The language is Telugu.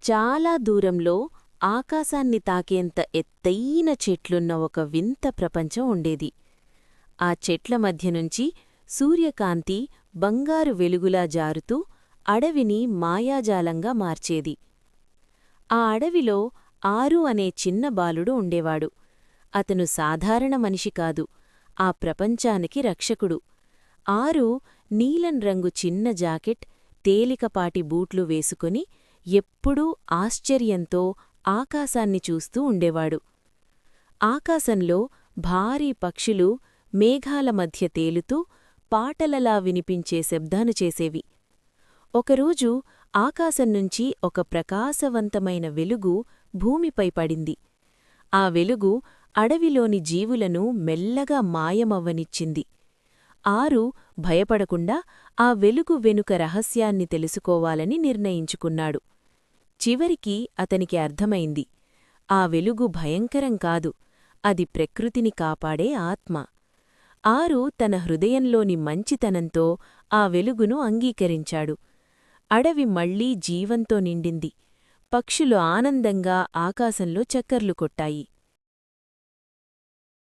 చాలా దూరంలో ఆకాశాన్ని తాకేంత ఎత్తైన చెట్లున్న ఒక వింత ప్రపంచం ఉండేది. ఆ చెట్ల మధ్యనుంచి సూర్యకాంతి బంగారు వెలుగులా జారుతూ అడవిని మాయాజాలంగా మార్చేది. ఆ అడవిలో ఆరు అనే చిన్న బాలుడు ఉండేవాడు. అతను సాధారణ మనిషి కాదు, ఆ ప్రపంచానికి రక్షకుడు. ఆరు నీలం రంగు చిన్న జాకెట్, తేలికపాటి బూట్లు వేసుకుని ఎప్పుడూ ఆశ్చర్యంతో ఆకాశాన్ని చూస్తూ ఉండేవాడు. ఆకాశంలో భారీ పక్షులు మేఘాల మధ్య తేలుతూ పాటలలా వినిపించే శబ్దాలు చేసేవి. ఒకరోజు ఆకాశంనుంచి ఒక ప్రకాశవంతమైన వెలుగు భూమిపై పడింది. ఆ వెలుగు అడవిలోని జీవులను మెల్లగా మాయమవ్వనిచ్చింది. ఆరు భయపడకుండా ఆ వెలుగు వెనుక రహస్యాన్ని తెలుసుకోవాలని నిర్ణయించుకున్నాడు. చివరికి అతనికి అర్థమైంది, ఆ వెలుగు భయంకరం కాదు, అది ప్రకృతిని కాపాడే ఆత్మ. ఆరు తన హృదయంలోని మంచితనంతో ఆ వెలుగును అంగీకరించాడు. అడవి మళ్లీ జీవంతో నిండింది. పక్షులు ఆనందంగా ఆకాశంలో చక్కర్లు కొట్టాయి.